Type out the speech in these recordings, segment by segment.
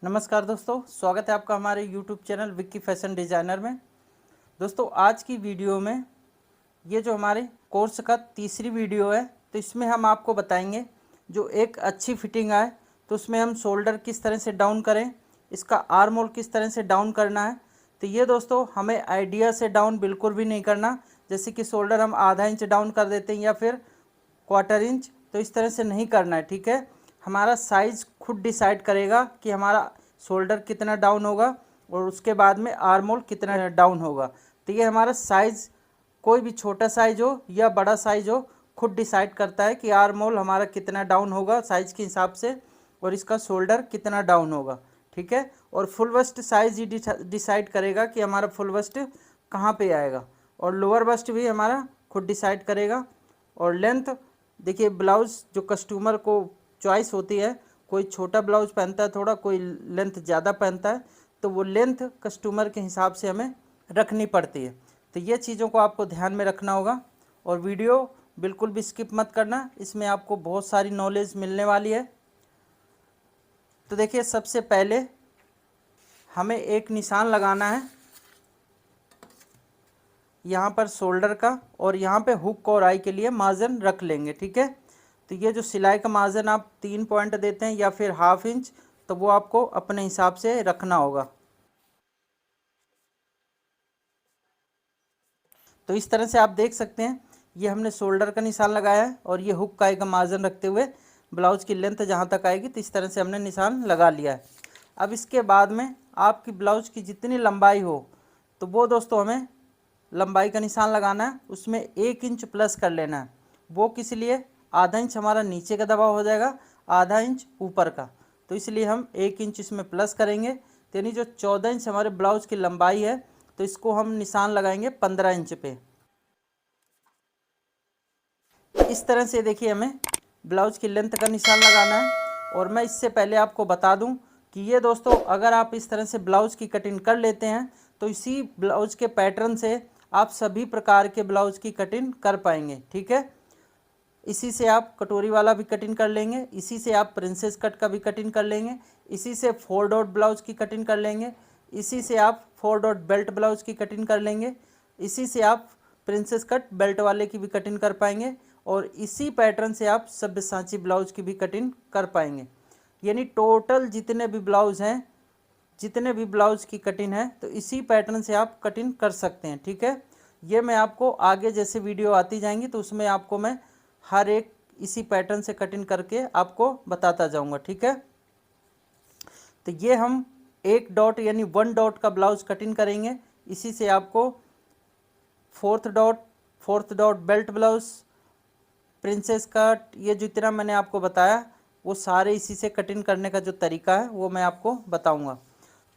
नमस्कार दोस्तों, स्वागत है आपका हमारे YouTube channel Vicky fashion designer में। दोस्तों आज की वीडियो में ये जो हमारे कोर्स का तीसरी वीडियो है, तो इसमें हम आपको बताएंगे जो एक अच्छी फिटिंग आए तो उसमें हम शोल्डर किस तरह से डाउन करें, इसका आर्म होल किस तरह से डाउन करना है। तो ये दोस्तों हमें आइडिया से डाउन बिल्कुल भी नहीं करना, जैसे कि शोल्डर हम आधा इंच डाउन कर देते हैं या फिर क्वार्टर इंच, तो इस तरह से नहीं करना है। ठीक है, हमारा साइज़ खुद डिसाइड करेगा कि हमारा शोल्डर कितना डाउन होगा और उसके बाद में आर्म होल कितना डाउन होगा। तो ये हमारा साइज़ कोई भी छोटा साइज हो या बड़ा साइज हो खुद डिसाइड करता है कि आर्म होल हमारा कितना डाउन होगा साइज़ के हिसाब से और इसका शोल्डर कितना डाउन होगा। ठीक है, और फुल वस्ट साइज़ ही डिसाइड करेगा कि हमारा फुल वस्ट कहाँ पे आएगा, और लोअर वस्ट भी हमारा खुद डिसाइड करेगा। और लेंथ देखिए, ब्लाउज़ जो कस्टमर को चॉइस होती है, कोई छोटा ब्लाउज पहनता है थोड़ा, कोई लेंथ ज़्यादा पहनता है, तो वो लेंथ कस्टमर के हिसाब से हमें रखनी पड़ती है। तो ये चीज़ों को आपको ध्यान में रखना होगा और वीडियो बिल्कुल भी स्किप मत करना, इसमें आपको बहुत सारी नॉलेज मिलने वाली है। तो देखिए, सबसे पहले हमें एक निशान लगाना है यहाँ पर शोल्डर का, और यहाँ पे हुक और आई के लिए मार्जिन रख लेंगे। ठीक है, तो ये जो सिलाई का मार्जिन आप 3 पॉइंट देते हैं या फिर हाफ इंच, तो वो आपको अपने हिसाब से रखना होगा। तो इस तरह से आप देख सकते हैं, ये हमने शोल्डर का निशान लगाया है और ये हुक का मार्जिन रखते हुए ब्लाउज की लेंथ जहाँ तक आएगी, तो इस तरह से हमने निशान लगा लिया है। अब इसके बाद में आपकी ब्लाउज की जितनी लंबाई हो, तो वो दोस्तों हमें लंबाई का निशान लगाना है, उसमें 1 इंच प्लस कर लेना है। वो किस लिए, आधा इंच हमारा नीचे का दबाव हो जाएगा, आधा इंच ऊपर का, तो इसलिए हम 1 इंच इसमें प्लस करेंगे। तो यानी जो 14 इंच हमारे ब्लाउज की लंबाई है, तो इसको हम निशान लगाएंगे 15 इंच पे। इस तरह से देखिए हमें ब्लाउज की लेंथ का निशान लगाना है। और मैं इससे पहले आपको बता दूं कि ये दोस्तों, अगर आप इस तरह से ब्लाउज की कटिंग कर लेते हैं, तो इसी ब्लाउज के पैटर्न से आप सभी प्रकार के ब्लाउज की कटिंग कर पाएंगे। ठीक है, इसी से आप कटोरी वाला भी कटिंग कर लेंगे, इसी से आप प्रिंसेस कट का भी कटिंग कर लेंगे, इसी से 4 डॉट ब्लाउज की कटिंग कर लेंगे, इसी से आप 4 डॉट बेल्ट ब्लाउज की कटिंग कर लेंगे, इसी से आप प्रिंसेस कट बेल्ट वाले की भी कटिंग कर पाएंगे, और इसी पैटर्न से आप सब्यसाची ब्लाउज की भी कटिंग कर पाएंगे। यानी टोटल जितने भी ब्लाउज हैं, जितने भी ब्लाउज की कटिंग है, तो इसी पैटर्न से आप कटिंग कर सकते हैं। ठीक है, ये मैं आपको आगे जैसे वीडियो आती जाएंगी तो उसमें आपको मैं हर एक इसी पैटर्न से कटिंग करके आपको बताता जाऊंगा। ठीक है, तो ये हम 1 डॉट यानी 1 डॉट का ब्लाउज कटिंग करेंगे, इसी से आपको 4th dot belt blouse, princess cut, ये जितना मैंने आपको बताया वो सारे इसी से कटिंग करने का जो तरीका है वो मैं आपको बताऊंगा।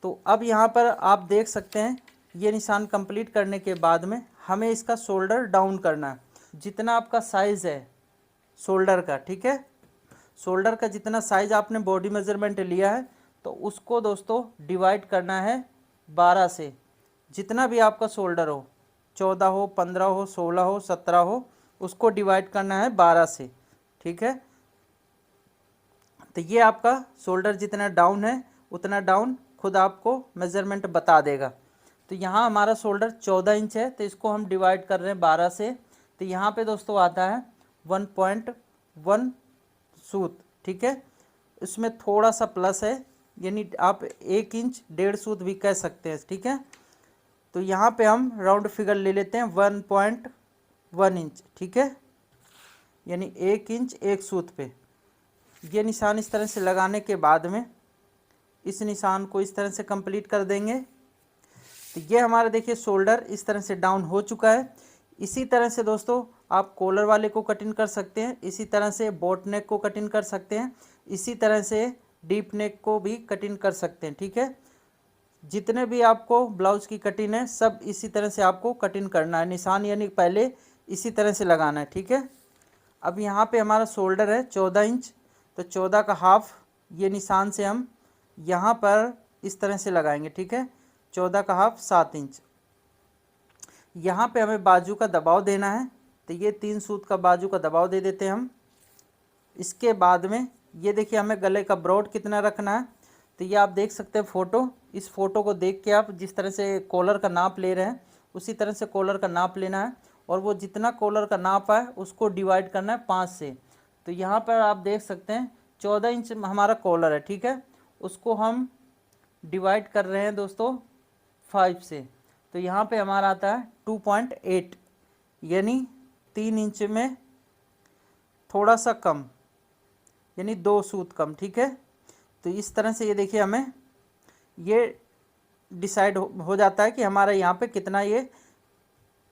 तो अब यहाँ पर आप देख सकते हैं, ये निशान कंप्लीट करने के बाद में हमें इसका शोल्डर डाउन करना है। जितना आपका साइज़ है शोल्डर का, ठीक है, शोल्डर का जितना साइज़ आपने बॉडी मेजरमेंट लिया है, तो उसको दोस्तों डिवाइड करना है 12 से। जितना भी आपका शोल्डर हो, 14 हो, 15 हो, 16 हो, 17 हो, उसको डिवाइड करना है 12 से। ठीक है, तो ये आपका शोल्डर जितना डाउन है उतना डाउन खुद आपको मेज़रमेंट बता देगा। तो यहाँ हमारा शोल्डर 14 इंच है, तो इसको हम डिवाइड कर रहे हैं 12 से। तो यहाँ पे दोस्तों आता है 1.1 सूत। ठीक है, इसमें थोड़ा सा प्लस है, यानी आप 1 इंच 1.5 सूत भी कह सकते हैं। ठीक है, तो यहाँ पे हम राउंड फिगर ले लेते हैं 1.1 इंच। ठीक है, यानी 1 इंच 1 सूत पे। ये निशान इस तरह से लगाने के बाद में इस निशान को इस तरह से कंप्लीट कर देंगे। तो ये हमारा देखिए शोल्डर इस तरह से डाउन हो चुका है। इसी तरह से दोस्तों आप कॉलर वाले को कटिंग कर सकते हैं, इसी तरह से बोट नेक को कटिंग कर सकते हैं, इसी तरह से डीप नेक को भी कटिंग कर सकते हैं। ठीक है, जितने भी आपको ब्लाउज की कटिंग है सब इसी तरह से आपको कटिंग करना है। निशान यानी पहले इसी तरह से लगाना है। ठीक है, अब यहाँ पे हमारा शोल्डर है 14 इंच, तो 14 का हाफ ये निशान से हम यहाँ पर इस तरह से लगाएंगे। ठीक है, 14 का हाफ 7 इंच। यहाँ पे हमें बाजू का दबाव देना है, तो ये 3 सूत का बाजू का दबाव दे देते हैं हम। इसके बाद में ये देखिए हमें गले का ब्रॉड कितना रखना है, तो ये आप देख सकते हैं फ़ोटो। इस फ़ोटो को देख के आप जिस तरह से कॉलर का नाप ले रहे हैं उसी तरह से कॉलर का नाप लेना है, और वो जितना कॉलर का नाप है उसको डिवाइड करना है 5 से। तो यहाँ पर आप देख सकते हैं 14 इंच हमारा कॉलर है, ठीक है, उसको हम डिवाइड कर रहे हैं दोस्तों 5 से। तो यहाँ पे हमारा आता है 2.8, यानी 3 इंच में थोड़ा सा कम, यानी 2 सूत कम, ठीक है। तो इस तरह से ये देखिए हमें ये डिसाइड हो जाता है कि हमारा यहाँ पे कितना ये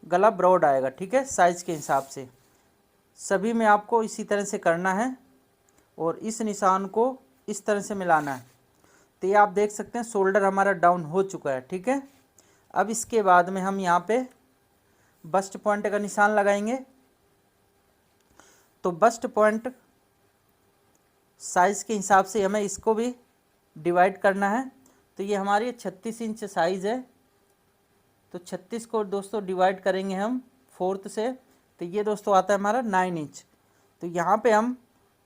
गला ब्रॉड आएगा, ठीक है, साइज़ के हिसाब से। सभी में आपको इसी तरह से करना है और इस निशान को इस तरह से मिलाना है। तो ये आप देख सकते हैं शोल्डर हमारा डाउन हो चुका है, ठीक है। अब इसके बाद में हम यहाँ पे बस्ट पॉइंट का निशान लगाएंगे। तो बस्ट पॉइंट साइज़ के हिसाब से हमें इसको भी डिवाइड करना है। तो ये हमारी 36 इंच साइज़ है, तो 36 को दोस्तों डिवाइड करेंगे हम 4 से, तो ये दोस्तों आता है हमारा 9 इंच। तो यहाँ पे हम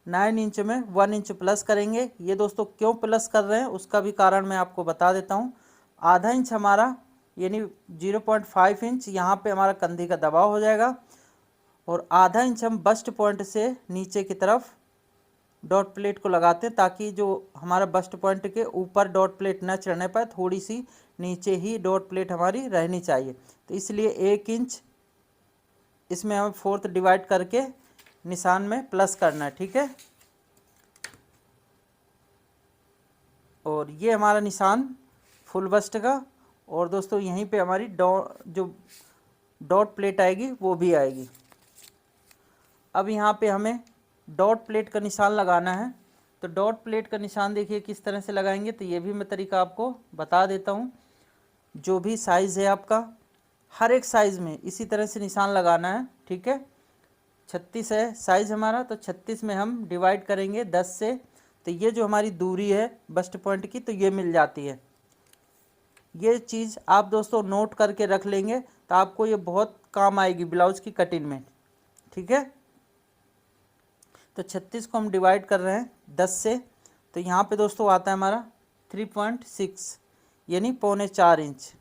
9 इंच में 1 इंच प्लस करेंगे। ये दोस्तों क्यों प्लस कर रहे हैं उसका भी कारण मैं आपको बता देता हूँ। आधा इंच हमारा यानी 0.5 इंच यहाँ पे हमारा कंधे का दबाव हो जाएगा, और आधा इंच हम बस्ट पॉइंट से नीचे की तरफ डॉट प्लेट को लगाते हैं, ताकि जो हमारा बस्ट पॉइंट के ऊपर डॉट प्लेट न चढ़ने पाए, थोड़ी सी नीचे ही डॉट प्लेट हमारी रहनी चाहिए। तो इसलिए 1 इंच इसमें हमें 4th डिवाइड करके निशान में प्लस करना है, ठीक है। और ये हमारा निशान फुल बस्ट का, और दोस्तों यहीं पे हमारी जो डॉट प्लेट आएगी वो भी आएगी। अब यहाँ पे हमें डॉट प्लेट का निशान लगाना है। तो डॉट प्लेट का निशान देखिए किस तरह से लगाएंगे, तो ये भी मैं तरीका आपको बता देता हूँ। जो भी साइज़ है आपका, हर एक साइज़ में इसी तरह से निशान लगाना है, ठीक है। 36 है साइज़ हमारा, तो 36 में हम डिवाइड करेंगे 10 से। तो ये जो हमारी दूरी है बस्ट पॉइंट की, तो ये मिल जाती है। ये चीज़ आप दोस्तों नोट करके रख लेंगे तो आपको ये बहुत काम आएगी ब्लाउज़ की कटिंग में, ठीक है। तो 36 को हम डिवाइड कर रहे हैं 10 से, तो यहाँ पे दोस्तों आता है हमारा 3.6 यानी 3.25 इंच।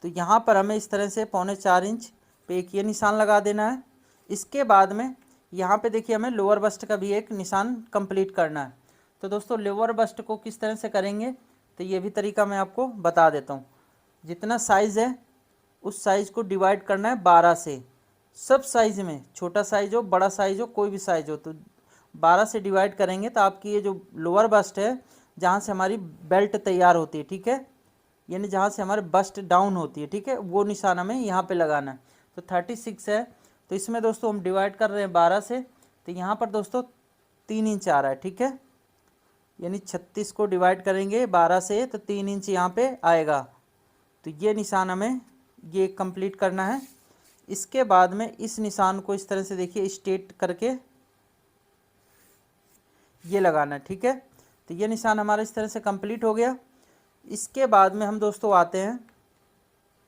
तो यहाँ पर हमें इस तरह से 3.25 इंच पे एक ये निशान लगा देना है। इसके बाद में यहाँ पे देखिए हमें लोअर बस्ट का भी एक निशान कंप्लीट करना है। तो दोस्तों लोअर बस्ट को किस तरह से करेंगे, तो ये भी तरीका मैं आपको बता देता हूँ। जितना साइज़ है उस साइज़ को डिवाइड करना है 12 से। सब साइज़ में, छोटा साइज़ हो बड़ा साइज़ हो कोई भी साइज़ हो, तो 12 से डिवाइड करेंगे तो आपकी ये जो लोअर बस्ट है जहाँ से हमारी बेल्ट तैयार होती है, ठीक है, यानी जहाँ से हमारे बस्ट डाउन होती है, ठीक है, वो निशान हमें यहाँ पे लगाना है। तो 36 है, तो इसमें दोस्तों हम डिवाइड कर रहे हैं 12 से, तो यहाँ पर दोस्तों 3 इंच आ रहा है, ठीक है, यानी 36 को डिवाइड करेंगे 12 से तो 3 इंच यहाँ पे आएगा। तो ये निशान हमें ये कंप्लीट करना है। इसके बाद में इस निशान को इस तरह से देखिए स्ट्रेट करके ये लगाना है, ठीक है। तो ये निशान हमारा इस तरह से कंप्लीट हो गया। इसके बाद में हम दोस्तों आते हैं,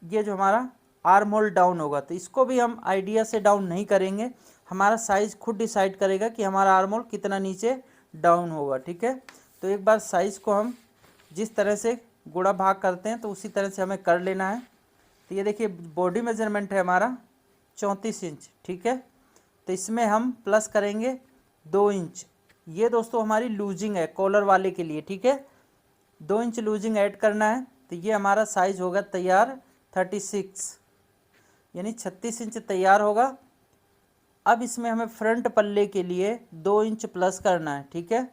ये जो हमारा आर्म होल डाउन होगा, तो इसको भी हम आइडिया से डाउन नहीं करेंगे, हमारा साइज़ खुद डिसाइड करेगा कि हमारा आर्म होल कितना नीचे डाउन होगा, ठीक है। तो एक बार साइज़ को हम जिस तरह से गुणा भाग करते हैं तो उसी तरह से हमें कर लेना है। तो ये देखिए बॉडी मेजरमेंट है हमारा 34 इंच, ठीक है। तो इसमें हम प्लस करेंगे 2 इंच। ये दोस्तों हमारी लूजिंग है कॉलर वाले के लिए, ठीक है, 2 इंच लूजिंग ऐड करना है। तो ये हमारा साइज़ होगा तैयार 36 यानी 36 इंच तैयार होगा। अब इसमें हमें फ्रंट पल्ले के लिए 2 इंच प्लस करना है, ठीक है।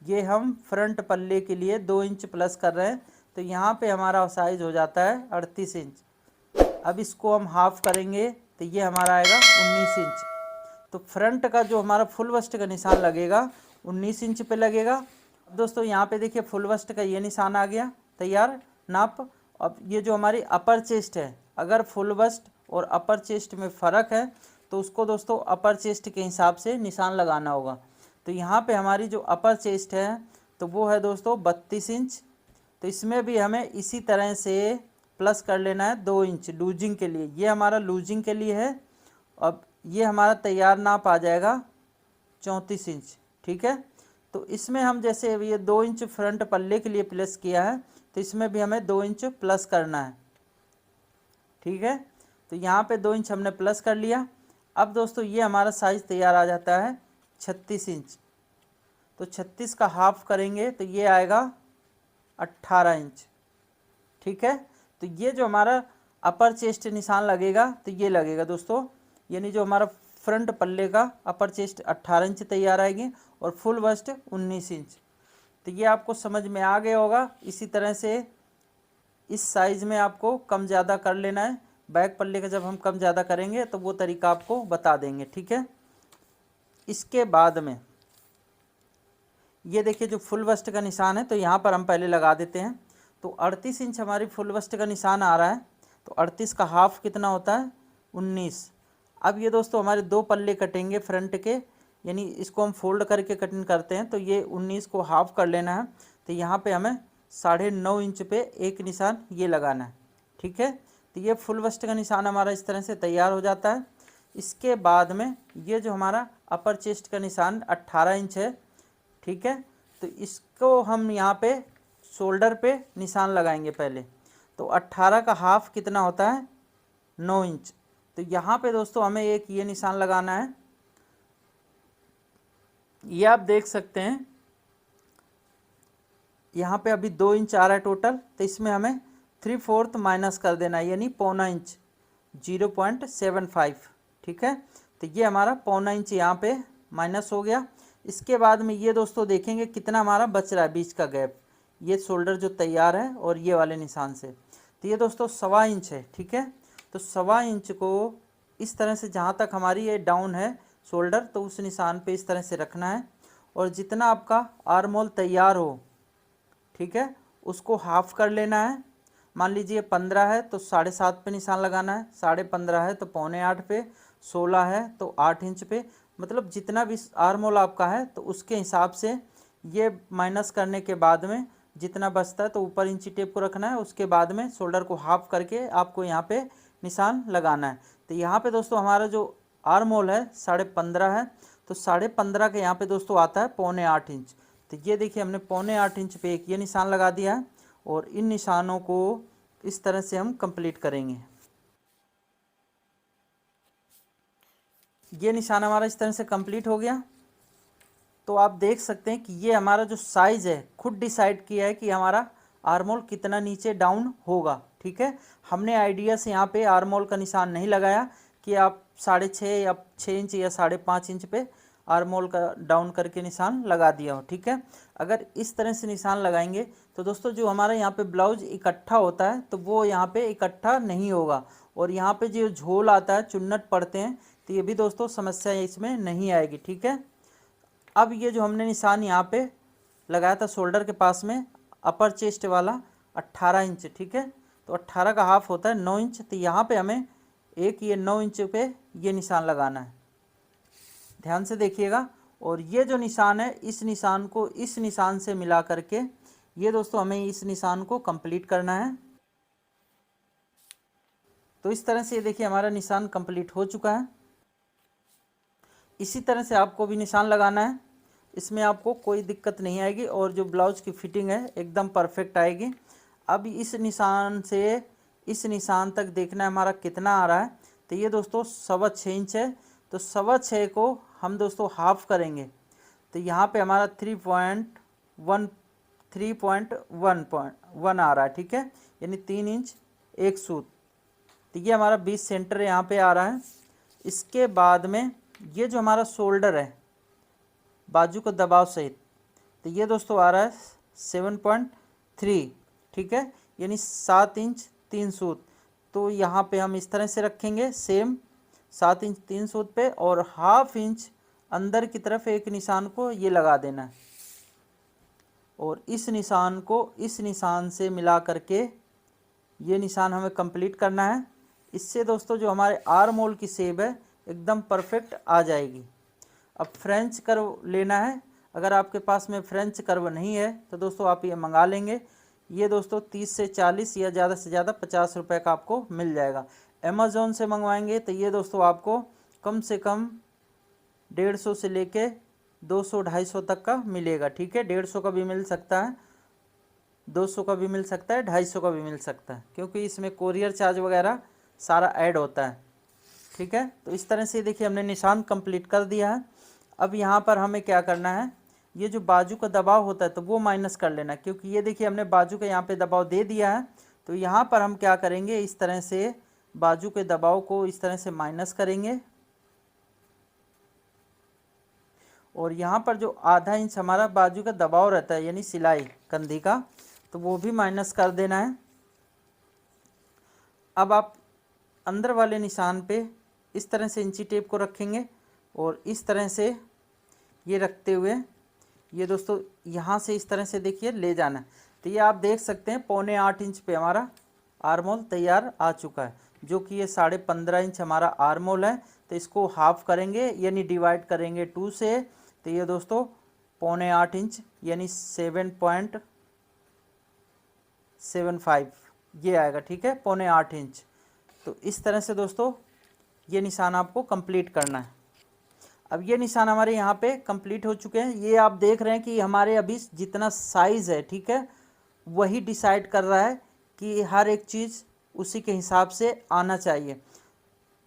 ये हम फ्रंट पल्ले के लिए 2 इंच प्लस कर रहे हैं, तो यहाँ पे हमारा साइज़ हो जाता है 38 इंच। अब इसको हम हाफ करेंगे तो ये हमारा आएगा 19 इंच। तो फ्रंट का जो हमारा फुल बस्ट का निशान लगेगा 19 इंच पे लगेगा। दोस्तों यहाँ पे देखिए फुल बस्ट का ये निशान आ गया तैयार नाप। अब ये जो हमारी अपर चेस्ट है, अगर फुल बस्ट और अपर चेस्ट में फ़र्क है तो उसको दोस्तों अपर चेस्ट के हिसाब से निशान लगाना होगा। तो यहाँ पे हमारी जो अपर चेस्ट है तो वो है दोस्तों 32 इंच। तो इसमें भी हमें इसी तरह से प्लस कर लेना है 2 इंच लूजिंग के लिए। ये हमारा लूजिंग के लिए है। अब ये हमारा तैयार नाप आ जाएगा 34 इंच, ठीक है। तो इसमें हम जैसे ये 2 इंच फ्रंट पल्ले के लिए प्लस किया है, तो इसमें भी हमें 2 इंच प्लस करना है। ठीक है, तो यहाँ पे 2 इंच हमने प्लस कर लिया। अब दोस्तों ये हमारा साइज़ तैयार आ जाता है 36 इंच। तो 36 का हाफ करेंगे तो ये आएगा 18 इंच। ठीक है, तो ये जो हमारा अपर चेस्ट निशान लगेगा तो ये लगेगा दोस्तों, यानी जो हमारा फ्रंट पल्ले का अपर चेस्ट 18 इंच तैयार आएगी और फुल बस्ट 19 इंच। तो ये आपको समझ में आ गया होगा। इसी तरह से इस साइज़ में आपको कम ज़्यादा कर लेना है। बैक पल्ले का जब हम कम ज़्यादा करेंगे तो वो तरीका आपको बता देंगे। ठीक है, इसके बाद में ये देखिए जो फुल बस्ट का निशान है, तो यहाँ पर हम पहले लगा देते हैं। तो 38 इंच हमारी फुल बस्ट का निशान आ रहा है, तो 38 का हाफ कितना होता है 19। अब ये दोस्तों हमारे 2 पल्ले कटेंगे फ्रंट के, यानी इसको हम फोल्ड करके कटिंग करते हैं, तो ये 19 को हाफ कर लेना है। तो यहाँ पे हमें 9.5 इंच पे एक निशान ये लगाना है। ठीक है, तो ये फुल बस्ट का निशान हमारा इस तरह से तैयार हो जाता है। इसके बाद में ये जो हमारा अपर चेस्ट का निशान 18 इंच है। ठीक है, तो इसको हम यहाँ पे शोल्डर पे निशान लगाएंगे पहले। तो 18 का हाफ कितना होता है 9 इंच। तो यहाँ पे दोस्तों हमें एक ये निशान लगाना है। ये आप देख सकते हैं यहाँ पे अभी 2 इंच आ रहा है टोटल, तो इसमें हमें 3/4 माइनस कर देना है, यानी 0.25 इंच 0.75। ठीक है, तो ये हमारा 0.25 इंच यहाँ पे माइनस हो गया। इसके बाद में ये दोस्तों देखेंगे कितना हमारा बच रहा है बीच का गैप, ये शोल्डर जो तैयार है और ये वाले निशान से। तो ये दोस्तों 1.25 इंच है। ठीक है, तो 1.25 इंच को इस तरह से जहाँ तक हमारी ये डाउन है शोल्डर, तो उस निशान पे इस तरह से रखना है। और जितना आपका आर्म होल तैयार हो, ठीक है, उसको हाफ कर लेना है। मान लीजिए 15 है तो 7.5 पे निशान लगाना है, 15.5 है तो 7.25 पे, 16 है तो 8 इंच पे। मतलब जितना भी आर्म होल आपका है तो उसके हिसाब से ये माइनस करने के बाद में जितना बचता है तो ऊपर इंची टेप को रखना है। उसके बाद में शोल्डर को हाफ करके आपको यहाँ पे निशान लगाना है। तो यहाँ पे दोस्तों हमारा जो आर्म होल है 15.5 है, तो 15.5 के यहाँ पे दोस्तों आता है 7.25 इंच। तो ये देखिए हमने 7.25 इंच पे एक ये निशान लगा दिया है और इन निशानों को इस तरह से हम कंप्लीट करेंगे। ये निशान हमारा इस तरह से कंप्लीट हो गया। तो आप देख सकते हैं कि ये हमारा जो साइज़ है खुद डिसाइड किया है कि हमारा आर्म होल कितना नीचे डाउन होगा। ठीक है, हमने आइडिया से यहाँ पे आर्म होल का निशान नहीं लगाया कि आप 6.5 या 6 इंच या 5.5 इंच पे आर्म होल का डाउन करके निशान लगा दिया हो। ठीक है, अगर इस तरह से निशान लगाएंगे तो दोस्तों जो हमारा यहाँ पे ब्लाउज इकट्ठा होता है तो वो यहाँ पे इकट्ठा नहीं होगा, और यहाँ पे जो झोल आता है चुन्नट पड़ते हैं, तो ये भी दोस्तों समस्या इसमें नहीं आएगी। ठीक है, अब ये जो हमने निशान यहाँ पे लगाया था शोल्डर के पास में अपर चेस्ट वाला 18 इंच। ठीक है, तो 18 का हाफ होता है 9 इंच। तो यहाँ पे हमें एक ये 9 इंच पे ये निशान लगाना है, ध्यान से देखिएगा। और ये जो निशान है इस निशान को इस निशान से मिला करके ये दोस्तों हमें इस निशान को कंप्लीट करना है। तो इस तरह से ये देखिए हमारा निशान कंप्लीट हो चुका है। इसी तरह से आपको भी निशान लगाना है, इसमें आपको कोई दिक्कत नहीं आएगी और जो ब्लाउज की फिटिंग है एकदम परफेक्ट आएगी। अब इस निशान से इस निशान तक देखना है हमारा कितना आ रहा है। तो ये दोस्तों 6.25 इंच है, तो 6.25 को हम दोस्तों हाफ करेंगे। तो यहाँ पे हमारा 3.1 आ रहा है। ठीक है, यानी 3 इंच एक सूत। तो ये हमारा 20 सेंटर यहाँ पे आ रहा है। इसके बाद में ये जो हमारा शोल्डर है बाजू का दबाव सहित, तो ये दोस्तों आ रहा है 7.3। ठीक है, यानी 7 इंच 3 सूत। तो यहाँ पे हम इस तरह से रखेंगे सेम 7 इंच 3 सूत पे, और हाफ इंच अंदर की तरफ एक निशान को ये लगा देना है, और इस निशान को इस निशान से मिला करके ये निशान हमें कंप्लीट करना है। इससे दोस्तों जो हमारे आर्म होल की शेप है एकदम परफेक्ट आ जाएगी। अब फ्रेंच कर्व लेना है, अगर आपके पास में फ्रेंच कर्व नहीं है तो दोस्तों आप ये मंगा लेंगे। ये दोस्तों 30 से 40 या ज़्यादा से ज़्यादा 50 रुपये का आपको मिल जाएगा। अमेज़ोन से मंगवाएंगे तो ये दोस्तों आपको कम से कम 150 से लेके 200-250 तक का मिलेगा, ठीक है। 150 का भी मिल सकता है, 200 का भी मिल सकता है, 250 का भी मिल सकता है, क्योंकि इसमें कोरियर चार्ज वगैरह सारा ऐड होता है, ठीक है। तो इस तरह से देखिए हमने निशान कंप्लीट कर दिया है। अब यहाँ पर हमें क्या करना है, ये जो बाजू का दबाव होता है तो वो माइनस कर लेना, क्योंकि ये देखिए हमने बाजू का यहाँ पे दबाव दे दिया है। तो यहाँ पर हम क्या करेंगे, इस तरह से बाजू के दबाव को इस तरह से माइनस करेंगे, और यहाँ पर जो आधा इंच हमारा बाजू का दबाव रहता है यानी सिलाई कंधी का, तो वो भी माइनस कर देना है। अब आप अंदर वाले निशान पे इस तरह से इंची टेप को रखेंगे, और इस तरह से ये रखते हुए ये दोस्तों यहाँ से इस तरह से देखिए ले जाना है। तो ये आप देख सकते हैं 7.25 इंच पे हमारा आर्मोल तैयार आ चुका है, जो कि ये 15.5 इंच हमारा आर्मोल है। तो इसको हाफ करेंगे यानी डिवाइड करेंगे 2 से, तो ये दोस्तों 7.25 इंच यानी 7.75 ये आएगा, ठीक है, 7.25 इंच। तो इस तरह से दोस्तों ये निशान आपको कंप्लीट करना है। अब ये निशान हमारे यहाँ पे कंप्लीट हो चुके हैं। ये आप देख रहे हैं कि हमारे अभी जितना साइज़ है, ठीक है, वही डिसाइड कर रहा है कि हर एक चीज़ उसी के हिसाब से आना चाहिए।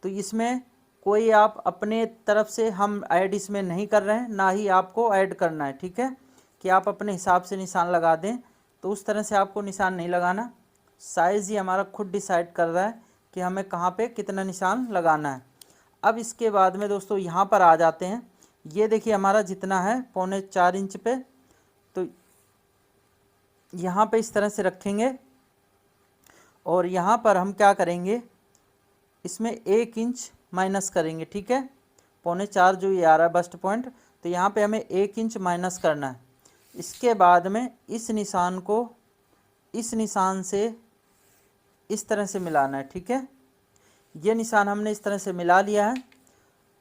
तो इसमें कोई आप अपने तरफ से हम ऐड इसमें नहीं कर रहे हैं, ना ही आपको ऐड करना है, ठीक है, कि आप अपने हिसाब से निशान लगा दें। तो उस तरह से आपको निशान नहीं लगाना, साइज़ ही हमारा खुद डिसाइड कर रहा है कि हमें कहाँ पे कितना निशान लगाना है। अब इसके बाद में दोस्तों यहाँ पर आ जाते हैं। ये देखिए हमारा जितना है 4.25 इंच पे, तो यहाँ पे इस तरह से रखेंगे, और यहाँ पर हम क्या करेंगे, इसमें 1 इंच माइनस करेंगे, ठीक है। 4.25 जो ये आ रहा है बस्ट पॉइंट, तो यहाँ पे हमें 1 इंच माइनस करना है। इसके बाद में इस निशान को इस निशान से इस तरह से मिलाना है, ठीक है। ये निशान हमने इस तरह से मिला लिया है।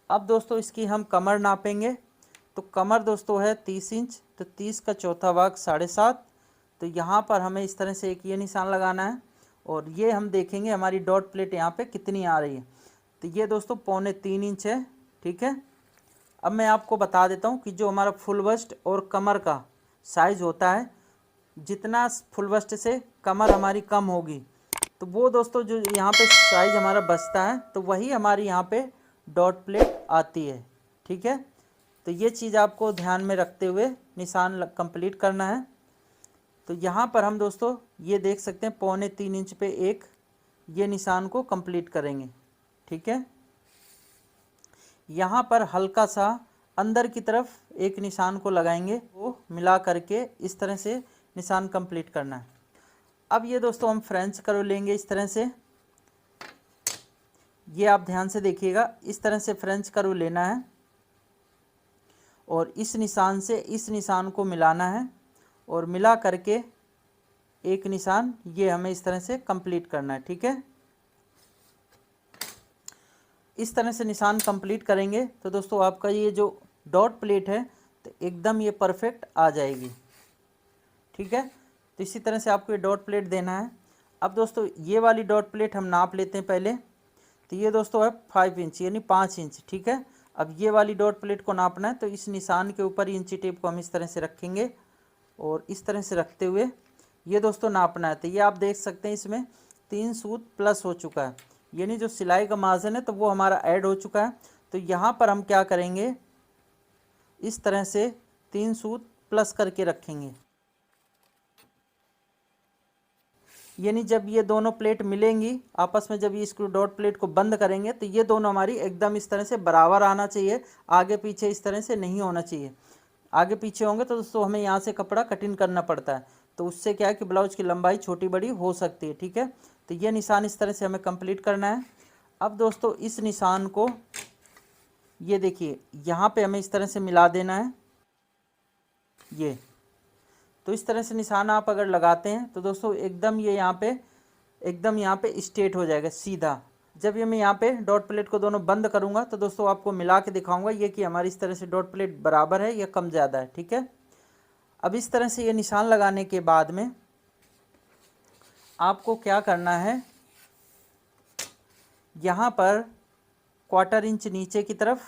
अब दोस्तों इसकी हम कमर नापेंगे। तो कमर दोस्तों है 30 इंच, तो 30 का चौथा भाग 7.5। तो यहाँ पर हमें इस तरह से एक ये निशान लगाना है, और ये हम देखेंगे हमारी डॉट प्लेट यहाँ पे कितनी आ रही है। तो ये दोस्तों 3.25 इंच है, ठीक है। अब मैं आपको बता देता हूँ कि जो हमारा फुल बस्ट और कमर का साइज़ होता है, जितना फुल बस्ट से कमर हमारी कम होगी, तो वो दोस्तों जो यहाँ पे साइज़ हमारा बचता है, तो वही हमारी यहाँ पे डॉट प्लेट आती है, ठीक है। तो ये चीज़ आपको ध्यान में रखते हुए निशान कंप्लीट करना है। तो यहाँ पर हम दोस्तों ये देख सकते हैं 3.25 इंच पे एक ये निशान को कंप्लीट करेंगे, ठीक है। यहाँ पर हल्का सा अंदर की तरफ एक निशान को लगाएंगे, वो मिला करके इस तरह से निशान कंप्लीट करना है। अब ये दोस्तों हम फ्रेंच कर्व लेंगे इस तरह से, ये आप ध्यान से देखिएगा, इस तरह से फ्रेंच कर्व लेना है, और इस निशान से इस निशान को मिलाना है, और मिला करके एक निशान ये हमें इस तरह से कंप्लीट करना है, ठीक है। इस तरह से निशान कंप्लीट करेंगे तो दोस्तों आपका ये जो डॉट प्लेट है तो एकदम ये परफेक्ट आ जाएगी, ठीक है। तो इसी तरह से आपको ये डॉट प्लेट देना है। अब दोस्तों ये वाली डॉट प्लेट हम नाप लेते हैं पहले। तो ये दोस्तों है 5 इंच यानी 5 इंच, ठीक है। अब ये वाली डॉट प्लेट को नापना है, तो इस निशान के ऊपर इंची टेप को हम इस तरह से रखेंगे, और इस तरह से रखते हुए ये दोस्तों नापना है। तो ये आप देख सकते हैं इसमें 3 सूत प्लस हो चुका है, यानी जो सिलाई का मार्जिन है तो वो हमारा ऐड हो चुका है। तो यहाँ पर हम क्या करेंगे, इस तरह से 3 सूत प्लस करके रखेंगे, यानी जब ये दोनों प्लेट मिलेंगी आपस में, जब ये स्क्रू डॉट प्लेट को बंद करेंगे तो ये दोनों हमारी एकदम इस तरह से बराबर आना चाहिए, आगे पीछे इस तरह से नहीं होना चाहिए। आगे पीछे होंगे तो दोस्तों हमें यहाँ से कपड़ा कटिंग करना पड़ता है, तो उससे क्या है कि ब्लाउज की लंबाई छोटी बड़ी हो सकती है, ठीक है। तो ये निशान इस तरह से हमें कंप्लीट करना है। अब दोस्तों इस निशान को ये देखिए यहाँ पे हमें इस तरह से मिला देना है, ये तो इस तरह से निशान आप अगर लगाते हैं तो दोस्तों एकदम ये यहाँ पे स्ट्रेट हो जाएगा सीधा। जब ये मैं यहाँ पे डॉट प्लेट को दोनों बंद करूँगा तो दोस्तों आपको मिला के दिखाऊंगा ये कि हमारी इस तरह से डॉट प्लेट बराबर है या कम ज़्यादा है, ठीक है। अब इस तरह से ये निशान लगाने के बाद में आपको क्या करना है, यहाँ पर 1/4 इंच नीचे की तरफ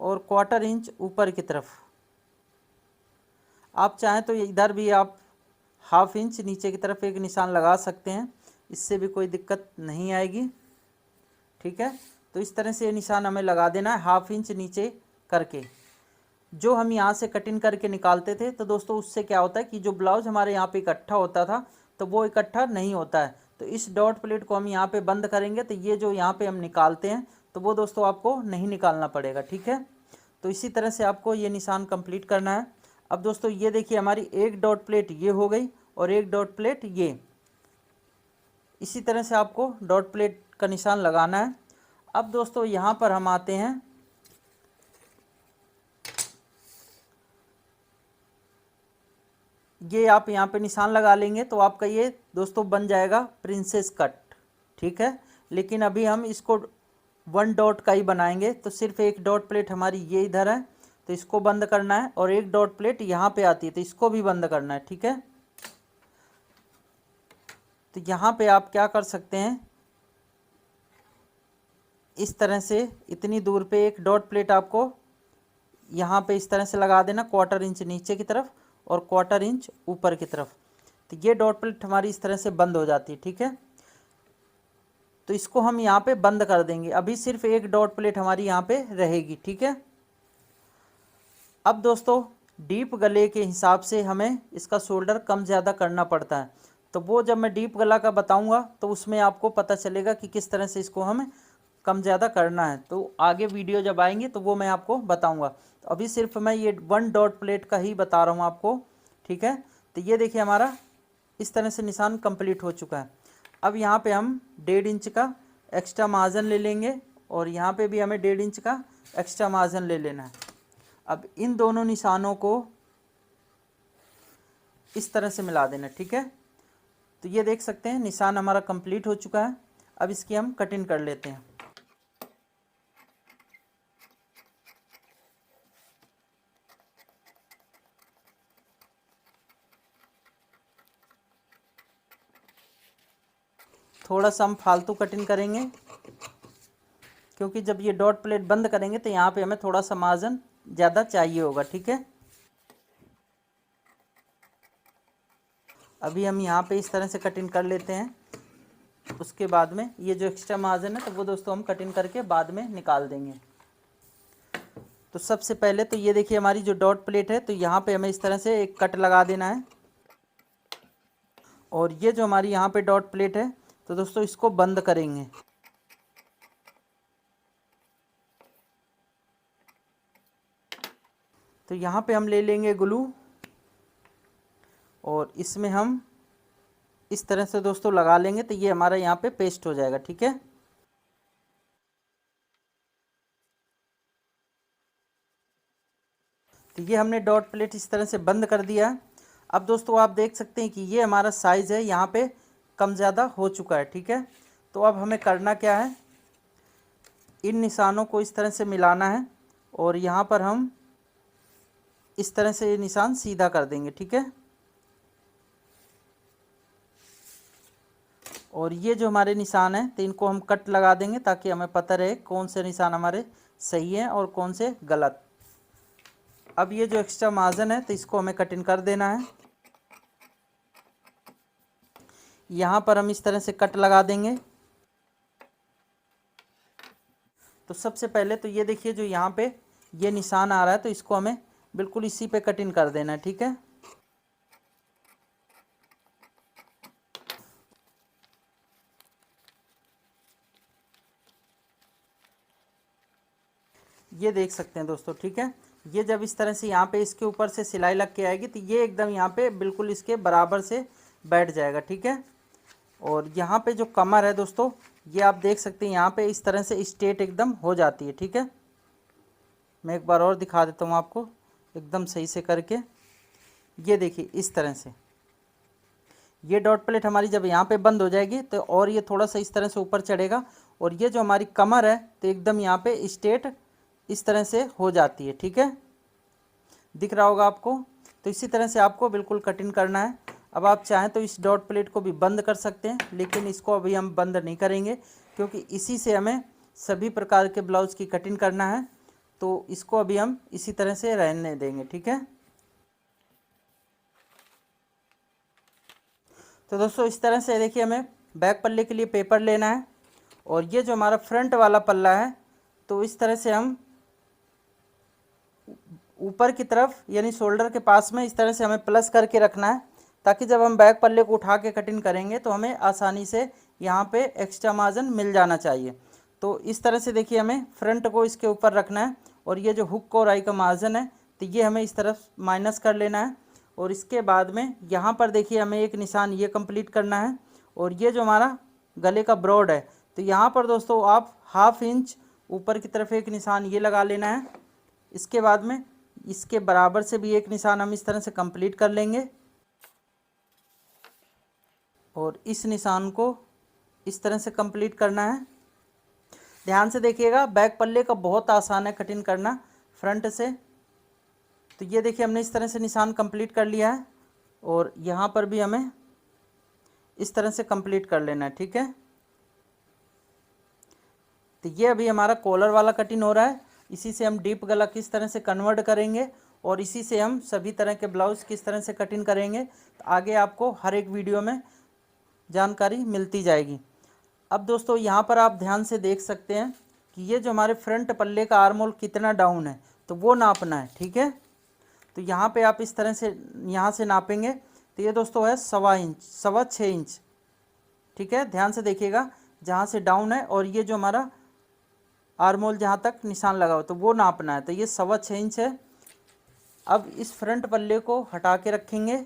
और क्वार्टर इंच ऊपर की तरफ। आप चाहें तो इधर भी आप हाफ इंच नीचे की तरफ एक निशान लगा सकते हैं, इससे भी कोई दिक्कत नहीं आएगी। ठीक है, तो इस तरह से ये निशान हमें लगा देना है हाफ इंच नीचे करके। जो हम यहाँ से कटिंग करके निकालते थे तो दोस्तों उससे क्या होता है कि जो ब्लाउज हमारे यहाँ पे इकट्ठा होता था तो वो इकट्ठा नहीं होता है। तो इस डॉट प्लेट को हम यहाँ पे बंद करेंगे तो ये जो यहाँ पे हम निकालते हैं तो वो दोस्तों आपको नहीं निकालना पड़ेगा। ठीक है, तो इसी तरह से आपको ये निशान कंप्लीट करना है। अब दोस्तों ये देखिए हमारी एक डॉट प्लेट ये हो गई और एक डॉट प्लेट ये। इसी तरह से आपको डॉट प्लेट का निशान लगाना है। अब दोस्तों यहाँ पर हम आते हैं, ये आप यहाँ पे निशान लगा लेंगे तो आपका ये दोस्तों बन जाएगा प्रिंसेस कट। ठीक है, लेकिन अभी हम इसको 1 डॉट का ही बनाएंगे, तो सिर्फ एक डॉट प्लेट हमारी ये इधर है तो इसको बंद करना है और एक डॉट प्लेट यहाँ पे आती है तो इसको भी बंद करना है। ठीक है, तो यहाँ पे आप क्या कर सकते हैं, इस तरह से इतनी दूर पे एक डॉट प्लेट आपको यहाँ पे इस तरह से लगा देना, क्वार्टर इंच नीचे की तरफ और क्वार्टर इंच ऊपर की तरफ। तो ये डॉट प्लेट हमारी इस तरह से बंद हो जाती है। ठीक है, तो इसको हम यहाँ पे बंद कर देंगे, अभी सिर्फ एक डॉट प्लेट हमारी यहाँ पे रहेगी। ठीक है, अब दोस्तों डीप गले के हिसाब से हमें इसका शोल्डर कम ज़्यादा करना पड़ता है, तो वो जब मैं डीप गला का बताऊंगा तो उसमें आपको पता चलेगा कि किस तरह से इसको हमें कम ज़्यादा करना है। तो आगे वीडियो जब आएंगे तो वो मैं आपको बताऊंगा। तो अभी सिर्फ मैं ये 1 डॉट प्लेट का ही बता रहा हूँ आपको। ठीक है, तो ये देखिए हमारा इस तरह से निशान कंप्लीट हो चुका है। अब यहाँ पे हम 1.5 इंच का एक्स्ट्रा मार्जिन ले लेंगे और यहाँ पे भी हमें 1.5 इंच का एक्स्ट्रा मार्जिन ले लेना है। अब इन दोनों निशानों को इस तरह से मिला देना। ठीक है, तो ये देख सकते हैं निशान हमारा कंप्लीट हो चुका है। अब इसकी हम कटिंग कर लेते हैं। थोड़ा सा हम फालतू कटिंग करेंगे क्योंकि जब ये डॉट प्लेट बंद करेंगे तो यहाँ पे हमें थोड़ा सा मार्जिन ज़्यादा चाहिए होगा। ठीक है, अभी हम यहाँ पे इस तरह से कटिंग कर लेते हैं, उसके बाद में ये जो एक्स्ट्रा मार्जिन है तो वो दोस्तों हम कटिंग करके बाद में निकाल देंगे। तो सबसे पहले तो ये देखिए हमारी जो डॉट प्लेट है तो यहाँ पे हमें इस तरह से एक कट लगा देना है और ये जो हमारी यहाँ पे डॉट प्लेट है तो दोस्तों इसको बंद करेंगे। तो यहाँ पे हम ले लेंगे ग्लू और इसमें हम इस तरह से दोस्तों लगा लेंगे तो ये हमारा यहाँ पे पेस्ट हो जाएगा। ठीक है, तो ये हमने डॉट प्लेट इस तरह से बंद कर दिया। अब दोस्तों आप देख सकते हैं कि ये हमारा साइज़ है यहाँ पे कम ज़्यादा हो चुका है। ठीक है, तो अब हमें करना क्या है, इन निशानों को इस तरह से मिलाना है और यहाँ पर हम इस तरह से ये निशान सीधा कर देंगे। ठीक है, और ये जो हमारे निशान हैं तो इनको हम कट लगा देंगे ताकि हमें पता रहे कौन से निशान हमारे सही हैं और कौन से गलत। अब ये जो एक्स्ट्रा मार्जिन है तो इसको हमें कटिंग कर देना है। यहाँ पर हम इस तरह से कट लगा देंगे। तो सबसे पहले तो ये देखिए जो यहाँ पे ये निशान आ रहा है तो इसको हमें बिल्कुल इसी पे कटिंग कर देना है। ठीक है, ये देख सकते हैं दोस्तों। ठीक है, ये जब इस तरह से यहाँ पे इसके ऊपर से सिलाई लग के आएगी तो ये एकदम यहाँ पे बिल्कुल इसके बराबर से बैठ जाएगा। ठीक है, और यहाँ पे जो कमर है दोस्तों ये आप देख सकते हैं यहाँ पे इस तरह से स्ट्रेट एकदम हो जाती है। ठीक है, मैं एक बार और दिखा देता हूँ आपको एकदम सही से करके। ये देखिए इस तरह से ये डॉट प्लेट हमारी जब यहाँ पे बंद हो जाएगी तो और ये थोड़ा सा इस तरह से ऊपर चढ़ेगा और ये जो हमारी कमर है तो एकदम यहाँ पे स्ट्रेट इस तरह से हो जाती है। ठीक है, दिख रहा होगा आपको। तो इसी तरह से आपको बिल्कुल कटिंग करना है। अब आप चाहें तो इस डॉट प्लेट को भी बंद कर सकते हैं, लेकिन इसको अभी हम बंद नहीं करेंगे क्योंकि इसी से हमें सभी प्रकार के ब्लाउज़ की कटिंग करना है। तो इसको अभी हम इसी तरह से रहने देंगे, ठीक है। तो दोस्तों इस तरह से देखिए हमें बैक पल्ले के लिए पेपर लेना है, और ये जो हमारा फ्रंट वाला पल्ला है तो इस तरह से हम ऊपर की तरफ यानी शोल्डर के पास में इस तरह से हमें प्लस करके रखना है, ताकि जब हम बैक पल्ले को उठा के कटिंग करेंगे तो हमें आसानी से यहाँ पे एक्स्ट्रा मार्जिन मिल जाना चाहिए। तो इस तरह से देखिए हमें फ्रंट को इसके ऊपर रखना है, और ये जो हुक और आई का मार्जिन है तो ये हमें इस तरफ माइनस कर लेना है। और इसके बाद में यहाँ पर देखिए हमें एक निशान ये कंप्लीट करना है, और ये जो हमारा गले का ब्रॉड है तो यहाँ पर दोस्तों आप 1/2 इंच ऊपर की तरफ एक निशान ये लगा लेना है। इसके बाद में इसके बराबर से भी एक निशान हम इस तरह से कंप्लीट कर लेंगे, और इस निशान को इस तरह से कंप्लीट करना है। ध्यान से देखिएगा, बैक पल्ले का बहुत आसान है कटिंग करना फ्रंट से। तो ये देखिए हमने इस तरह से निशान कंप्लीट कर लिया है, और यहाँ पर भी हमें इस तरह से कंप्लीट कर लेना है, ठीक है। तो ये अभी हमारा कॉलर वाला कटिंग हो रहा है, इसी से हम डीप गला किस तरह से कन्वर्ट करेंगे और इसी से हम सभी तरह के ब्लाउज़ किस तरह से कटिंग करेंगे, तो आगे आपको हर एक वीडियो में जानकारी मिलती जाएगी। अब दोस्तों यहाँ पर आप ध्यान से देख सकते हैं कि ये जो हमारे फ्रंट पल्ले का आर्म होल कितना डाउन है तो वो नापना है, ठीक है। तो यहाँ पे आप इस तरह से यहाँ से नापेंगे तो ये दोस्तों है 1.25 इंच, 6.25 इंच, ठीक है। ध्यान से देखिएगा जहाँ से डाउन है, और ये जो हमारा आर्म होल जहाँ तक निशान लगा हो तो वो नापना है, तो ये 6.25 इंच है। अब इस फ्रंट पल्ले को हटा के रखेंगे,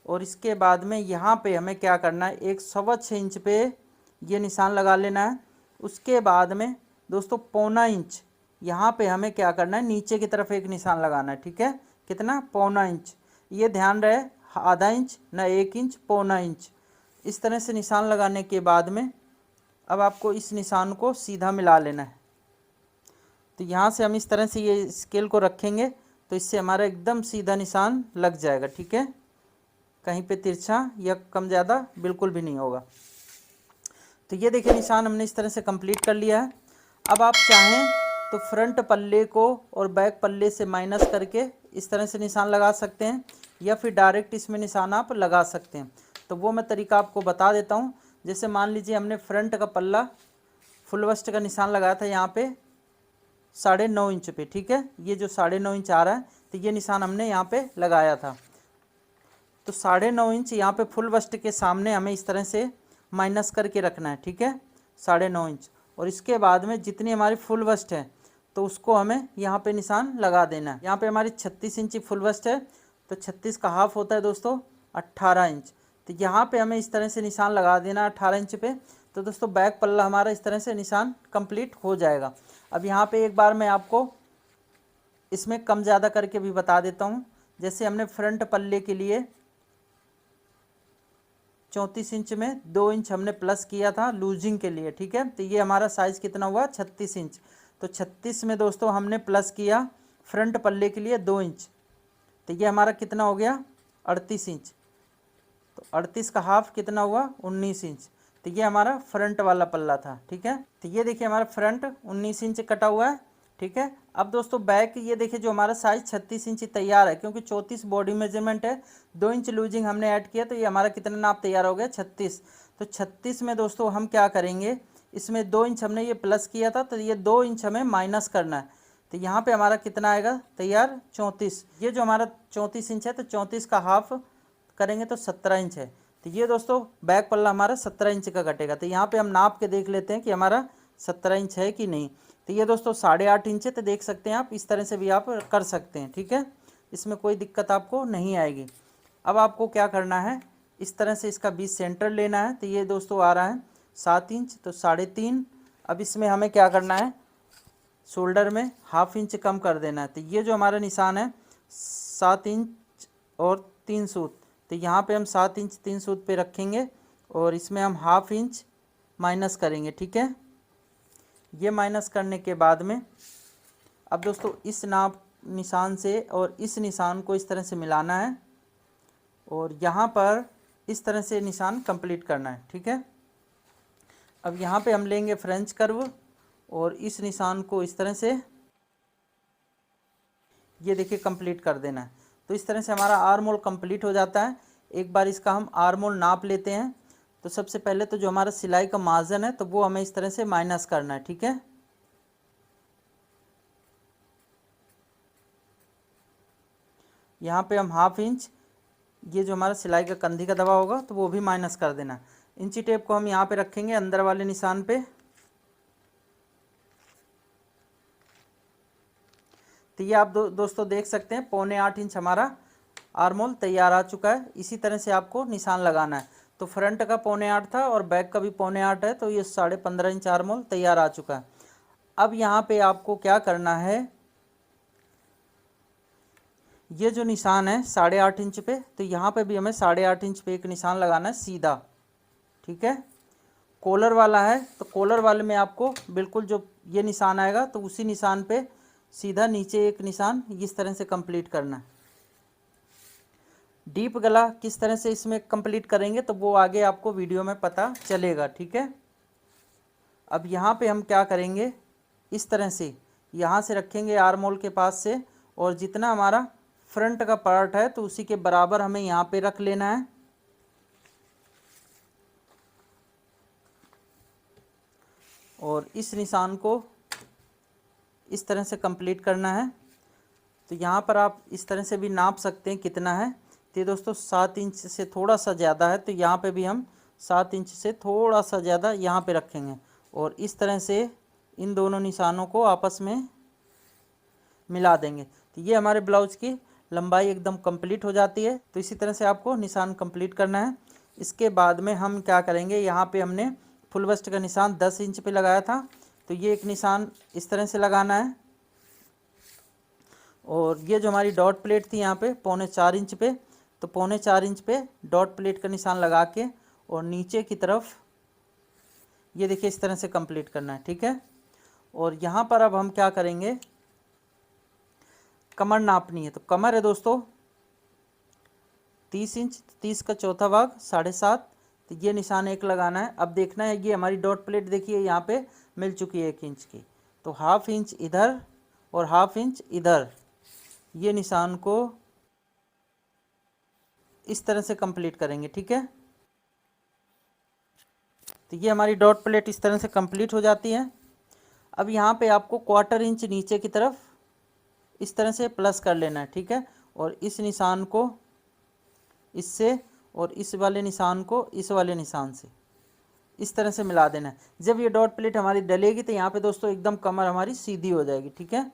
और इसके बाद में यहाँ पे हमें क्या करना है, एक 6.25 इंच पे ये निशान लगा लेना है। उसके बाद में दोस्तों 1.25 इंच यहाँ पे हमें क्या करना है, नीचे की तरफ एक निशान लगाना है, ठीक है। कितना, 1.25 इंच। ये ध्यान रहे, आधा इंच ना 1 इंच, 1.25 इंच। इस तरह से निशान लगाने के बाद में अब आपको इस निशान को सीधा मिला लेना है। तो यहाँ से हम इस तरह से ये स्केल को रखेंगे तो इससे हमारा एकदम सीधा निशान लग जाएगा, ठीक है। कहीं पे तिरछा या कम ज़्यादा बिल्कुल भी नहीं होगा। तो ये देखिए निशान हमने इस तरह से कंप्लीट कर लिया है। अब आप चाहें तो फ्रंट पल्ले को और बैक पल्ले से माइनस करके इस तरह से निशान लगा सकते हैं, या फिर डायरेक्ट इसमें निशान आप लगा सकते हैं। तो वो मैं तरीका आपको बता देता हूँ। जैसे मान लीजिए हमने फ्रंट का पल्ला फुल बस्ट का निशान लगाया था यहाँ पे 9.5 इंच पे, ठीक है। ये जो 9.5 इंच आ रहा है तो ये निशान हमने यहाँ पे लगाया था। तो 9.5 इंच यहाँ पे फुल बस्ट के सामने हमें इस तरह से माइनस करके रखना है, ठीक है, 9.5 इंच। और इसके बाद में जितनी हमारी फुल बस्ट है तो उसको हमें यहाँ पे निशान लगा देना है। यहाँ पे हमारी 36 इंची फुल बस्ट है, तो 36 का हाफ होता है दोस्तों 18 इंच। तो यहाँ पे हमें इस तरह से निशान लगा देना 18 इंच पे। तो दोस्तों बैक पल्ला हमारा इस तरह से निशान कंप्लीट हो जाएगा। अब यहाँ पे एक बार मैं आपको इसमें कम ज़्यादा करके भी बता देता हूँ। जैसे हमने फ्रंट पल्ले के लिए 34 इंच में 2 इंच हमने प्लस किया था लूजिंग के लिए, ठीक है। तो ये हमारा साइज़ कितना हुआ, 36 इंच। तो 36 में दोस्तों हमने प्लस किया फ्रंट पल्ले के लिए 2 इंच, तो ये हमारा कितना हो गया, 38 इंच। तो 38 का हाफ कितना हुआ, 19 इंच। तो ये हमारा फ्रंट वाला पल्ला था, ठीक है। तो ये देखिए हमारा फ्रंट 19 इंच कटा हुआ है, ठीक है। अब दोस्तों बैक ये देखिए जो हमारा साइज़ 36 इंच तैयार है, क्योंकि 34 बॉडी मेजरमेंट है, 2 इंच लूजिंग हमने ऐड किया, तो ये हमारा कितना नाप तैयार हो गया, 36। तो 36 में दोस्तों हम क्या करेंगे, इसमें 2 इंच हमने ये प्लस किया था, तो ये 2 इंच हमें माइनस करना है। तो यहाँ पे हमारा कितना आएगा तैयार, 34। ये जो हमारा 34 इंच है तो 34 का हाफ करेंगे तो 17 इंच है। तो ये दोस्तों बैक पल्ला हमारा 17 इंच का कटेगा। तो यहाँ पे हम नाप के देख लेते हैं कि हमारा 17 इंच है कि नहीं। तो ये दोस्तों 8.5 इंच है, तो देख सकते हैं आप, इस तरह से भी आप कर सकते हैं, ठीक है। इसमें कोई दिक्कत आपको नहीं आएगी। अब आपको क्या करना है, इस तरह से इसका बीच सेंटर लेना है। तो ये दोस्तों आ रहा है 7 इंच, तो 3.5। अब इसमें हमें क्या करना है, शोल्डर में 1/2 इंच कम कर देना है। तो ये जो हमारा निशान है 7 इंच और 3 सूत, तो यहाँ पे हम 7 इंच 3 सूत पे रखेंगे, और इसमें हम 1/2 इंच माइनस करेंगे, ठीक है। ये माइनस करने के बाद में अब दोस्तों इस नाप निशान से और इस निशान को इस तरह से मिलाना है, और यहाँ पर इस तरह से निशान कंप्लीट करना है, ठीक है। अब यहाँ पे हम लेंगे फ्रेंच कर्व, और इस निशान को इस तरह से ये देखिए कंप्लीट कर देना है। तो इस तरह से हमारा आर्म होल कंप्लीट हो जाता है। एक बार इसका हम आर्म होल नाप लेते हैं। तो सबसे पहले तो जो हमारा सिलाई का मार्जिन है तो वो हमें इस तरह से माइनस करना है, ठीक है। यहाँ पे हम 1/2 इंच, ये जो हमारा सिलाई का कंधी का दबा होगा तो वो भी माइनस कर देना। इंची टेप को हम यहाँ पे रखेंगे अंदर वाले निशान पे। तो ये आप दोस्तों देख सकते हैं 7.25 इंच हमारा आर्म होल तैयार आ चुका है। इसी तरह से आपको निशान लगाना है। तो फ्रंट का 7.25 था और बैक का भी 7.25 है, तो ये 15.5 इंच आर्म होल तैयार आ चुका है। अब यहाँ पे आपको क्या करना है, ये जो निशान है 8.5 इंच पे, तो यहाँ पे भी हमें 8.5 इंच पे एक निशान लगाना है सीधा, ठीक है। कॉलर वाला है तो कॉलर वाले में आपको बिल्कुल जो ये निशान आएगा तो उसी निशान पे सीधा नीचे एक निशान इस तरह से कंप्लीट करना है। डीप गला किस तरह से इसमें कंप्लीट करेंगे तो वो आगे आपको वीडियो में पता चलेगा, ठीक है। अब यहाँ पे हम क्या करेंगे, इस तरह से यहाँ से रखेंगे आर्म होल के पास से, और जितना हमारा फ्रंट का पार्ट है तो उसी के बराबर हमें यहाँ पे रख लेना है। और इस निशान को इस तरह से कंप्लीट करना है। तो यहाँ पर आप इस तरह से भी नाप सकते हैं कितना है। तो दोस्तों 7 इंच से थोड़ा सा ज़्यादा है, तो यहाँ पे भी हम 7 इंच से थोड़ा सा ज़्यादा यहाँ पे रखेंगे और इस तरह से इन दोनों निशानों को आपस में मिला देंगे। तो ये हमारे ब्लाउज की लंबाई एकदम कंप्लीट हो जाती है। तो इसी तरह से आपको निशान कंप्लीट करना है। इसके बाद में हम क्या करेंगे, यहाँ पे हमने फुल बस्ट का निशान 10 इंच पे लगाया था, तो ये एक निशान इस तरह से लगाना है। और ये जो हमारी डॉट प्लेट थी यहाँ पे 3.25 इंच पे, तो 3.25 इंच पे डॉट प्लेट का निशान लगा के और नीचे की तरफ ये देखिए इस तरह से कंप्लीट करना है, ठीक है। और यहाँ पर अब हम क्या करेंगे, कमर नापनी है। तो कमर है दोस्तों 30 इंच, 30 का चौथा भाग 7.5, तो ये निशान एक लगाना है। अब देखना है ये हमारी डॉट प्लेट देखिए यहाँ पे मिल चुकी है 1 इंच की, तो 1/2 इंच इधर और 1/2 इंच इधर, ये निशान को इस तरह से कंप्लीट करेंगे, ठीक है। तो ये हमारी डॉट प्लेट इस तरह से कंप्लीट हो जाती है। अब यहाँ पे आपको 1/4 इंच नीचे की तरफ इस तरह से प्लस कर लेना है, ठीक है। और इस निशान को इससे और इस वाले निशान को इस वाले निशान से इस तरह से मिला देना है। जब ये डॉट प्लेट हमारी डलेगी तो यहाँ पे दोस्तों एकदम कमर हमारी सीधी हो जाएगी, ठीक है।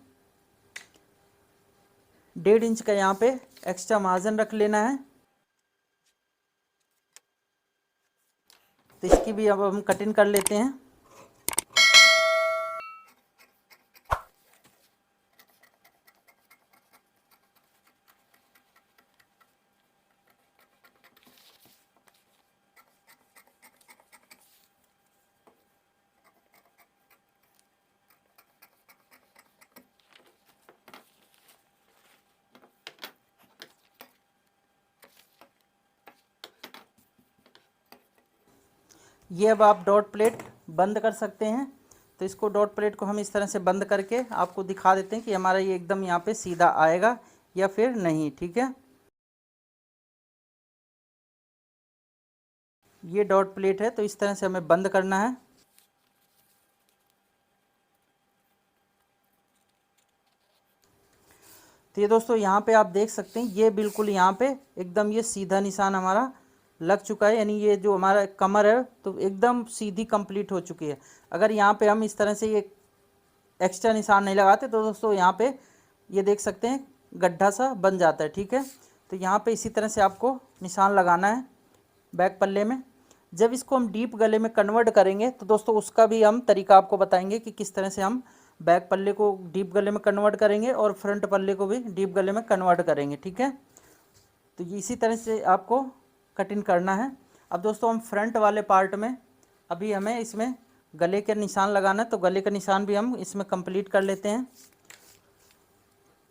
1.5 इंच का यहाँ पे एक्स्ट्रा मार्जिन रख लेना है। तो इसकी भी अब हम कटिंग कर लेते हैं। ये अब आप डॉट प्लेट बंद कर सकते हैं। तो इसको डॉट प्लेट को हम इस तरह से बंद करके आपको दिखा देते हैं कि हमारा ये एकदम यहाँ पे सीधा आएगा या फिर नहीं, ठीक है। ये डॉट प्लेट है तो इस तरह से हमें बंद करना है। तो ये दोस्तों यहाँ पे आप देख सकते हैं ये बिल्कुल यहाँ पे एकदम ये सीधा निशान हमारा लग चुका है, यानी ये जो हमारा कमर है तो एकदम सीधी कंप्लीट हो चुकी है। अगर यहाँ पे हम इस तरह से ये एक्स्ट्रा निशान नहीं लगाते तो दोस्तों यहाँ पे ये देख सकते हैं गड्ढा सा बन जाता है, ठीक है। तो यहाँ पे इसी तरह से आपको निशान लगाना है बैक पल्ले में। जब इसको हम डीप गले में कन्वर्ट करेंगे तो दोस्तों उसका भी हम तरीका आपको बताएंगे कि किस तरह से हम बैक पल्ले को डीप गले में कन्वर्ट करेंगे और फ्रंट पल्ले को भी डीप गले में कन्वर्ट करेंगे, ठीक है। तो इसी तरह से आपको कटिंग करना है। अब दोस्तों हम फ्रंट वाले पार्ट में अभी हमें इसमें गले के निशान लगाना है, तो गले का निशान भी हम इसमें कंप्लीट कर लेते हैं।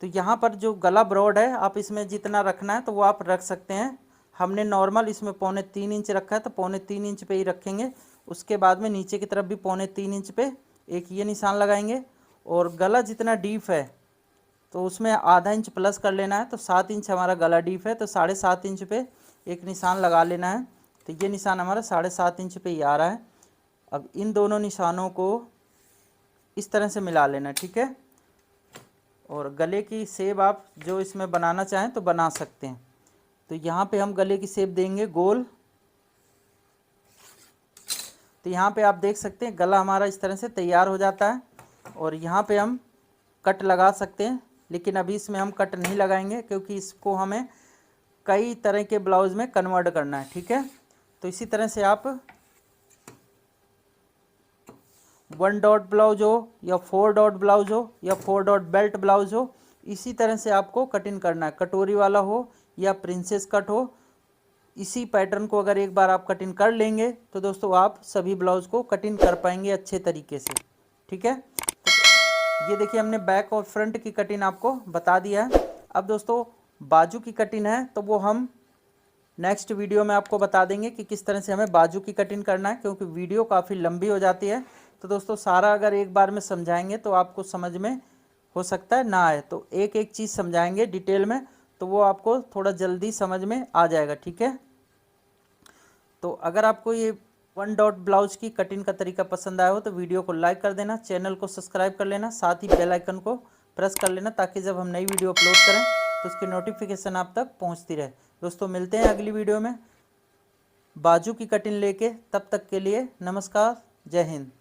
तो यहाँ पर जो गला ब्रॉड है आप इसमें जितना रखना है तो वो आप रख सकते हैं। हमने नॉर्मल इसमें 3.25 इंच रखा है तो 3.25 इंच पे ही रखेंगे। उसके बाद में नीचे की तरफ भी 3.25 इंच पे एक ये निशान लगाएंगे। और गला जितना डीप है तो उसमें आधा इंच प्लस कर लेना है। तो 7 इंच हमारा गला डीप है, तो 7.5 इंच पे एक निशान लगा लेना है। तो ये निशान हमारा 7.5 इंच पे ही आ रहा है। अब इन दोनों निशानों को इस तरह से मिला लेना है, ठीक है। और गले की शेप आप जो इसमें बनाना चाहें तो बना सकते हैं। तो यहाँ पे हम गले की शेप देंगे गोल। तो यहाँ पे आप देख सकते हैं गला हमारा इस तरह से तैयार हो जाता है। और यहाँ पे हम कट लगा सकते हैं, लेकिन अभी इसमें हम कट नहीं लगाएंगे क्योंकि इसको हमें कई तरह के ब्लाउज़ में कन्वर्ट करना है, ठीक है। तो इसी तरह से आप 1 डॉट ब्लाउज हो या 4 डॉट ब्लाउज हो या 4 डॉट बेल्ट ब्लाउज हो, इसी तरह से आपको कटिंग करना है। कटोरी वाला हो या प्रिंसेस कट हो, इसी पैटर्न को अगर एक बार आप कटिंग कर लेंगे तो दोस्तों आप सभी ब्लाउज को कटिंग कर पाएंगे अच्छे तरीके से, ठीक है। तो ये देखिए हमने बैक और फ्रंट की कटिंग आपको बता दिया है। अब दोस्तों बाजू की कटिंग है तो वो हम नेक्स्ट वीडियो में आपको बता देंगे कि किस तरह से हमें बाजू की कटिंग करना है, क्योंकि वीडियो काफ़ी लंबी हो जाती है। तो दोस्तों सारा अगर एक बार में समझाएंगे तो आपको समझ में हो सकता है ना आए, तो एक एक चीज़ समझाएंगे डिटेल में, तो वो आपको थोड़ा जल्दी समझ में आ जाएगा, ठीक है। तो अगर आपको ये 1 डॉट ब्लाउज की कटिंग का तरीका पसंद आया हो तो वीडियो को लाइक कर देना, चैनल को सब्सक्राइब कर लेना, साथ ही बेल आइकन को प्रेस कर लेना, ताकि जब हम नई वीडियो अपलोड करें तो उसकी नोटिफिकेशन आप तक पहुंचती रहे। दोस्तों मिलते हैं अगली वीडियो में बाजू की कटिंग लेके, तब तक के लिए नमस्कार, जय हिंद।